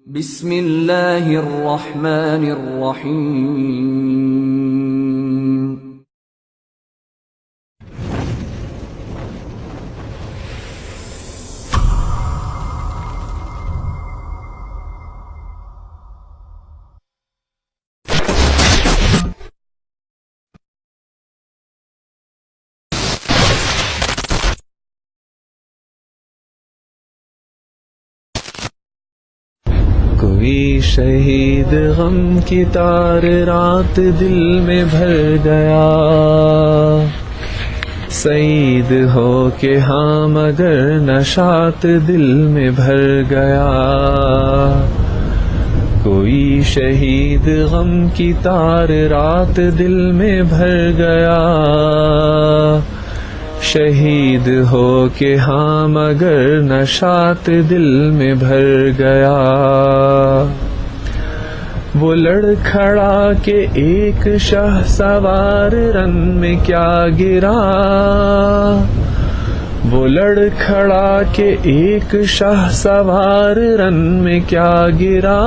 بسم اللہ الرحمن الرحیم۔ کوئی شہید غم کی تار رات دل میں بھر گیا، سعید ہو کہ ہاں مگر نشاط دل میں بھر گیا۔ کوئی شہید غم کی تار رات دل میں بھر گیا، شہید ہو کہ ہاں مگر نشاط دل میں بھر گیا۔ وہ لڑکھڑا کہ ایک شاہ سوار رن میں کیا گرا، وہ لڑکھڑا کہ ایک شاہ سوار رن میں کیا گرا،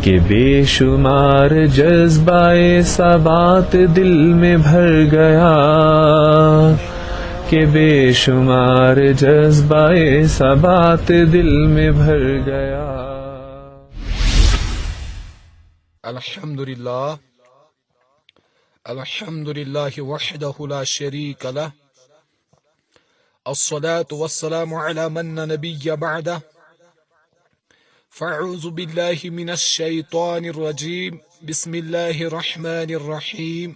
کہ بے شمار جذبۂ ثبات دل میں بھر گیا، کہ بے شمار جذبۂ ثبات دل میں بھر گیا۔ الحمدللہ وحدہ لا شریک لہ، الصلاة والسلام علی من لا نبی بعدہ، فاعوذ باللہ من الشیطان الرجیم، بسم اللہ الرحمن الرحیم،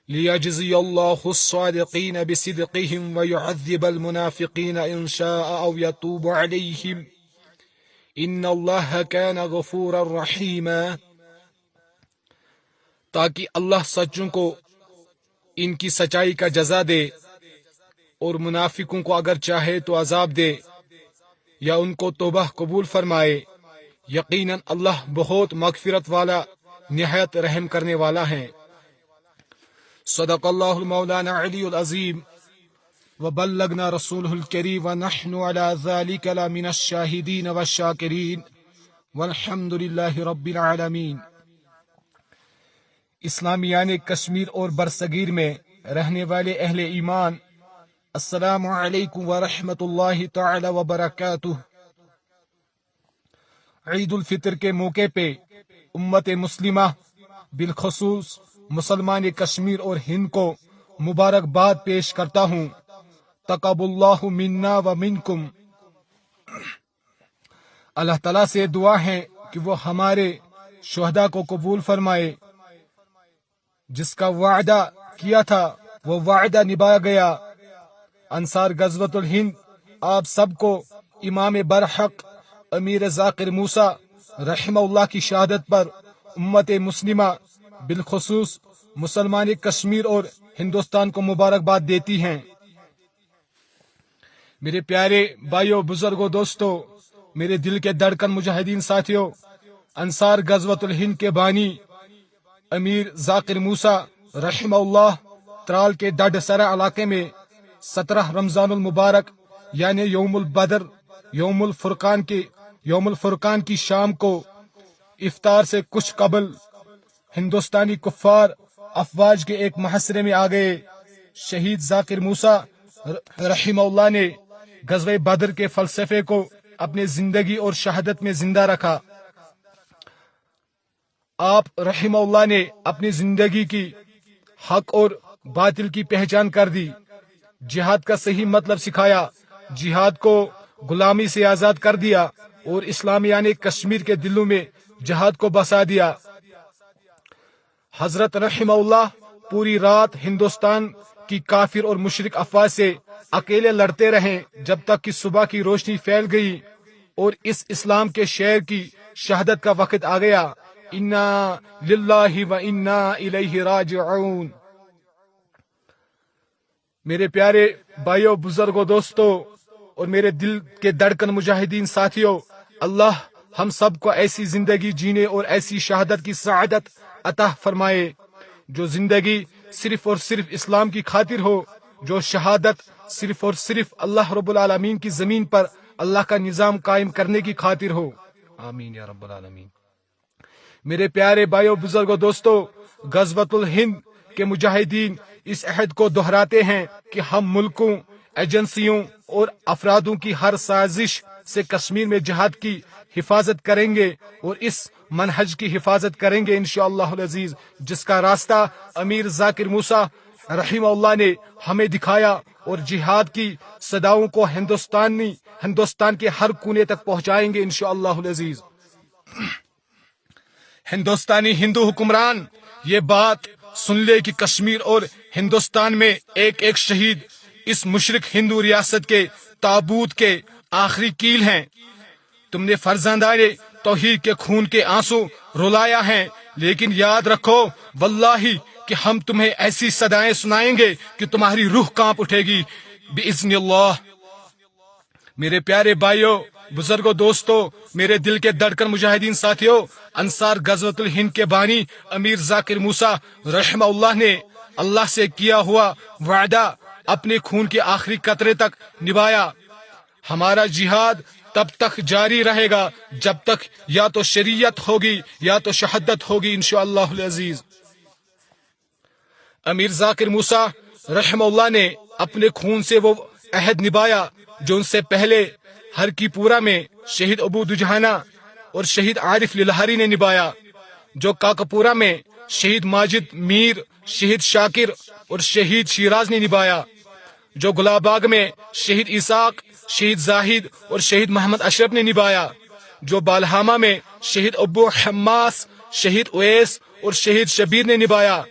لیجزی اللہ الصادقین بصدقہم ویعذب المنافقین ان شاء او یتوب علیہم، ان اللہ کان غفورا رحیما۔ تاکہ اللہ سچوں کو ان کی سچائی کا جزا دے اور منافقوں کو اگر چاہے تو عذاب دے یا ان کو توبہ قبول فرمائے۔ یقیناً اللہ بہت مغفرت والا نہایت رحم کرنے والا ہے۔ صدق اللہ المولانا علی العظیم وبلغنا رسولہ الکریم ونحن علی ذلک لمن الشاہدین والشاکرین والحمد للہ رب العالمین۔ اسلامیان کشمیر اور برصغیر میں رہنے والے اہل ایمان، السلام علیکم ورحمۃ اللہ تعالی وبرکاتہ۔ عید الفطر کے موقع پہ امت مسلمہ بالخصوص مسلمان کشمیر اور ہند کو مبارکباد پیش کرتا ہوں۔ تقبل اللہ منا و منکم۔ اللہ تعالیٰ سے دعا ہے کہ وہ ہمارے شہداء کو قبول فرمائے۔ جس کا وعدہ کیا تھا وہ وعدہ نبھایا گیا۔ انصار غزوۃ الہند آپ سب کو امام برحق امیر ذاکر موسیٰ رحمہ اللہ کی شہادت پر امت مسلمہ بالخصوص مسلمان کشمیر اور ہندوستان کو مبارکباد دیتی ہیں۔ میرے پیارے بھائیوں، بزرگوں، دوستوں، میرے دل کے دھڑکن مجاہدین ساتھیوں، انصار غزوۃ الہند کے بانی امیر ذاکر موسیٰ رحمہ اللہ ترال کے ڈڈ سرا علاقے میں 17 رمضان المبارک یعنی یوم البدر یوم الفرقان کی شام کو افطار سے کچھ قبل ہندوستانی کفار افواج کے ایک محاصرے میں آ گئے۔ شہید ذاکر موسیٰ رحمہ اللہ نے غزوہ بدر کے فلسفے کو اپنے زندگی اور شہادت میں زندہ رکھا۔ آپ رحمہ اللہ نے اپنی زندگی کی حق اور باطل کی پہچان کر دی، جہاد کا صحیح مطلب سکھایا، جہاد کو غلامی سے آزاد کر دیا اور اسلامیان کشمیر کے دلوں میں جہاد کو بسا دیا۔ حضرت رحمہ اللہ پوری رات ہندوستان کی کافر اور مشرک افواج سے اکیلے لڑتے رہے جب تک کہ صبح کی روشنی پھیل گئی اور اس اسلام کے شعر کی شہادت کا وقت آ گیا، انا للہ و انا الیہ راجعون۔ میرے پیارے بھائیوں، بزرگوں، دوستوں اور میرے دل کے دھڑکن مجاہدین ساتھیوں، اللہ ہم سب کو ایسی زندگی جینے اور ایسی شہادت کی سعادت عطا فرمائے جو زندگی صرف اور صرف اسلام کی خاطر ہو، جو شہادت صرف اور صرف اللہ رب العالمین کی زمین پر اللہ کا نظام قائم کرنے کی خاطر ہو، آمین یا رب العالمین۔ میرے پیارے بھائیوں، بزرگوں، دوستوں، غزوۃ الہند کے مجاہدین اس عہد کو دہراتے ہیں کہ ہم ملکوں، ایجنسیوں اور افرادوں کی ہر سازش سے کشمیر میں جہاد کی حفاظت کریں گے اور اس منہج کی حفاظت کریں گے انشاءاللہ العزیز، جس کا راستہ امیر ذاکر موسیٰ رحمہ اللہ نے ہمیں دکھایا، اور جہاد کی صداؤں کو ہندوستان کے ہر کونے تک پہنچائیں گے انشاءاللہ العزیز۔ ہندوستانی ہندو حکمران یہ بات سن لے کہ کشمیر اور ہندوستان میں ایک ایک شہید اس مشرق ہندو ریاست کے تابوت کے آخری کیل ہیں۔ تم نے فرزندان توحید کے خون کے آنسو رلایا ہیں، لیکن یاد رکھو واللہ کہ ہم تمہیں ایسی صدائیں سنائیں گے کہ تمہاری روح کانپ اٹھے گی باذن اللہ۔ میرے پیارے بھائیوں، بزرگوں، دوستوں، میرے دل کے دھڑکن مجاہدین ساتھیوں، انصار غزوۃ الہند کے بانی امیر ذاکر موسیٰ رحمہ اللہ نے اللہ سے کیا ہوا وعدہ اپنے خون کے آخری قطرے تک نبھایا۔ ہمارا جہاد تب تک جاری رہے گا جب تک یا تو شریعت ہوگی یا تو شہادت ہوگی انشاءاللہ العزیز۔ امیر ذاکر موسیٰ رحمہ اللہ نے اپنے خون سے وہ عہد نبھایا جو ان سے پہلے ہر کی پورا میں شہید ابو دجانہ اور شہید عارف للہری نے نبھایا، جو کاکپورہ میں شہید ماجد میر، شہید شاکر اور شہید شیراز نے نبھایا، جو گلاب باغ میں شہید اسحاق، شہید زاہد اور شہید محمد اشرف نے نبھایا، جو بالہامہ میں شہید ابو حماس، شہید اویس اور شہید شبیر نے نبھایا،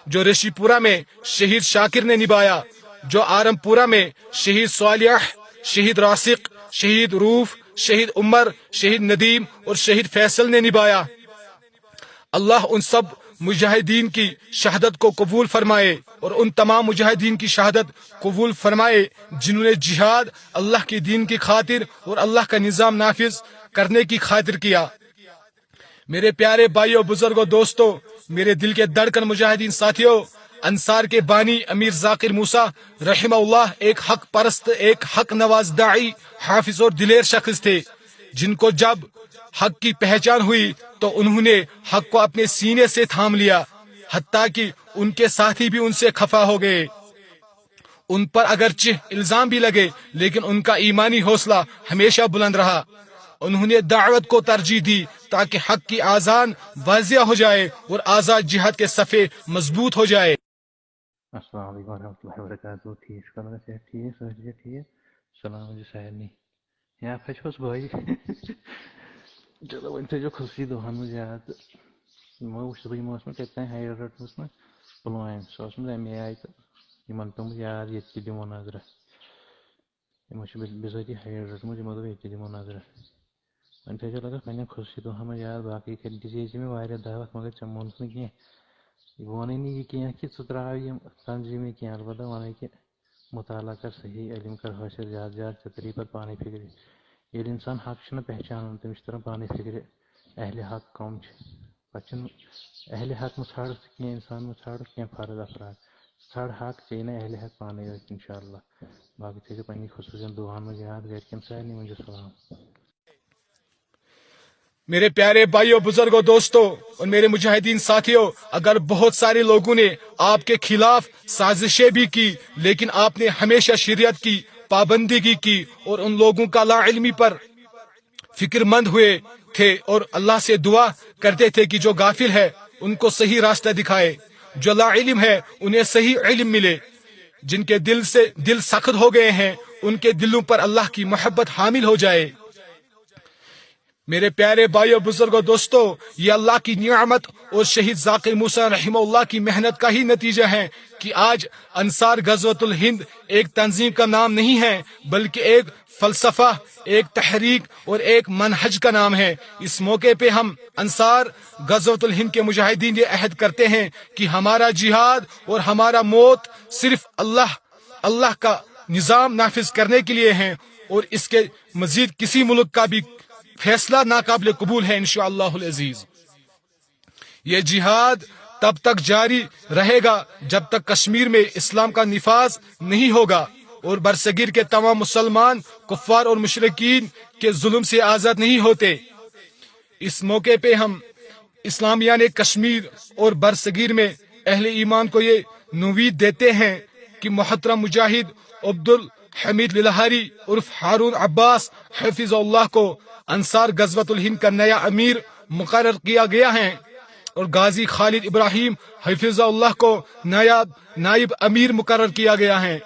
جو رشی پورہ میں شہید شاکر نے نبھایا، جو آرم پورہ میں شہید صالح، شہید راسق، شہید روف، شہید عمر، شہید ندیم اور شہید فیصل نے نبھایا۔ اللہ ان سب مجاہدین کی شہادت کو قبول فرمائے اور ان تمام مجاہدین کی شہادت قبول فرمائے جنہوں نے جہاد اللہ کے دین کی خاطر اور اللہ کا نظام نافذ کرنے کی خاطر کیا۔ میرے پیارے بھائیوں، بزرگوں، دوستوں، میرے دل کے دھڑکن مجاہدین ساتھیوں، انصار کے بانی امیر ذاکر موسیٰ رحمہ اللہ ایک حق پرست، ایک حق نواز داعی، حافظ اور دلیر شخص تھے، جن کو جب حق کی پہچان ہوئی تو انہوں نے حق کو اپنے سینے سے تھام لیا، حتیٰ کہ ان کے ساتھی بھی ان سے خفا ہو گئے۔ ان پر اگرچہ الزام بھی لگے لیکن ان کا ایمانی حوصلہ ہمیشہ بلند رہا۔ انہوں نے دعوت کو ترجیح دی تاکہ حق کی آذان واضح ہو جائے اور آزاد جہاد کے صفے مضبوط ہو جائے۔ السلام علیکم ورحمۃ اللہ وبرکاتہ۔ ٹھیک کرنا چاہیے، ٹھیک سوچیے، ٹھیک سلام جی سہل نہیں یا پھچوس بھائی چلو وۄنۍ تھٲیزیو خُصی دۄہَن منٛز یاد یِمو وٕچھ صُبحٲے یِمو اوس مےٚ کَتہِ تانۍ ہایڈ رٔٹمٕژ نہ پُلوامہِ سۄ ٲسمٕژ اَمے آیہِ تہٕ یِمن پیوٚمُت یاد ییٚتہِ تہِ دِمو نظرہ، یِمو چھِ بِذٲتی ہایڈ رٔٹمٕژ، یِمو دوٚپ ییٚتہِ تہِ دِمو نظرہ۔ وۄنۍ تھٲیزیو لگس پنٛنٮ۪ن خُصی دۄہَن منٛز یاد، باقٕے دِژے ژےٚ مےٚ واریاہ دعوت مگر ژےٚ مونُتھ نہٕ کینٛہہ، یہِ ووٚنُے نہٕ یہِ کینٛہہ کہِ ژٕ ترٛاو یِم تنظیٖمٕے کینٛہہ، البتہ وَنَے کہِ مُطالعہ کر صحیح، علم کر حٲصِل زیادٕ زیادٕ، ژےٚ تری پَتہٕ پانَے فِکرِ ییٚلہِ اِنسان حق چھُنہٕ پہچانان تٔمِس چھِ تران پانَے فِکرِ اہلِ حق کَم چھِ، پَتہٕ چھِنہٕ اہلِ حق مہٕ ژھانڈَکھ ژٕ کینٛہہ اِنسان مہٕ ژھانڈَکھ کینٛہہ فرد افراد، ژھانڈ حق ژےٚ یی اہلِ حق پانَے ٲسۍ اِنشاء اللہ۔ باقٕے تھٲیزیو پنٛنی خصوٗصیَن دُعاہَن منٛز یاد، گَرِکٮ۪ن سارنٕے ؤنۍزیو سلام۔ میرے پیارے بھائیوں، بزرگوں، دوستوں اور میرے مجاہدین ساتھیوں، اگر بہت سارے لوگوں نے آپ کے خلاف سازشیں بھی کی لیکن آپ نے ہمیشہ شریعت کی پابندگی کی اور ان لوگوں کا لا علمی پر فکر مند ہوئے تھے اور اللہ سے دعا کرتے تھے کہ جو غافل ہے ان کو صحیح راستہ دکھائے، جو لا علم ہے انہیں صحیح علم ملے، جن کے دل سخت ہو گئے ہیں ان کے دلوں پر اللہ کی محبت حامل ہو جائے۔ میرے پیارے بھائیوں، بزرگوں، دوستوں، یہ اللہ کی نعمت اور شہید ذاکر موسیٰ رحمہ اللہ کی محنت کا ہی نتیجہ ہے کہ آج انصار غزوۃ الہند ایک تنظیم کا نام نہیں ہے بلکہ ایک فلسفہ، ایک تحریک اور ایک منہج کا نام ہے۔ اس موقع پہ ہم انصار غزوۃ الہند کے مجاہدین یہ عہد کرتے ہیں کہ ہمارا جہاد اور ہمارا موت صرف اللہ کا نظام نافذ کرنے کے لیے ہیں اور اس کے مزید کسی ملک کا بھی فیصلہ ناقابل قبول ہے انشاءاللہ العزیز۔ یہ جہاد تب تک جاری رہے گا جب تک کشمیر میں اسلام کا نفاذ نہیں ہوگا اور برصغیر کے تمام مسلمان کفار اور مشرکین کے ظلم سے آزاد نہیں ہوتے۔ اس موقع پہ ہم اسلامیان کشمیر اور برصغیر میں اہل ایمان کو یہ نوید دیتے ہیں کہ محترم مجاہد عبدالحمید للہاری عرف ہارون عباس حفظ اللہ کو انصار غزوۃ الہند کا نیا امیر مقرر کیا گیا ہے، اور غازی خالد ابراہیم حفظ اللہ کو نائب امیر مقرر کیا گیا ہے۔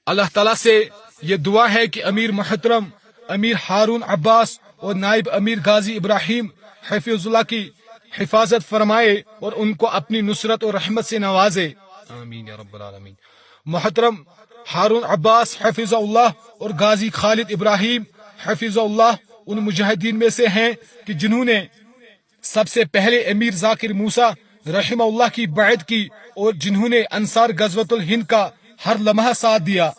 اللہ تعالیٰ سے یہ دعا ہے کہ امیر محترم امیر ہارون عباس اور نائب امیر غازی ابراہیم حفظ اللہ کی حفاظت فرمائے اور ان کو اپنی نصرت اور رحمت سے نوازے، آمین یا رب العالمین۔ محترم ہارون عباس حفظ اللہ اور غازی خالد ابراہیم حفظ اللہ ان مجاہدین میں سے ہیں کہ جنہوں نے سب سے پہلے امیر ذاکر موسیٰ رحمہ اللہ کی بیعت کی اور جنہوں نے انصار غزوۃ الہند کا ہر لمحہ ساتھ دیا۔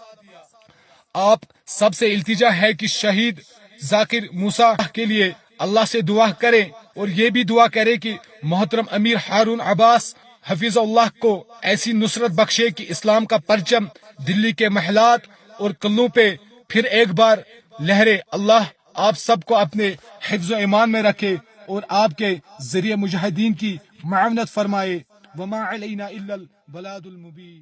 آپ سب سے التجا ہے کہ شہید ذاکر موسیٰ کے لیے اللہ سے دعا کریں اور یہ بھی دعا کریں کہ محترم امیر ہارون عباس حفظ اللہ کو ایسی نصرت بخشے کہ اسلام کا پرچم دلی کے محلات اور قلعوں پہ پھر ایک بار لہرے۔ اللہ آپ سب کو اپنے حفظ و ایمان میں رکھے اور آپ کے ذریعے مجاہدین کی معاونت فرمائے۔ وما علینا الا البلاغ المبین۔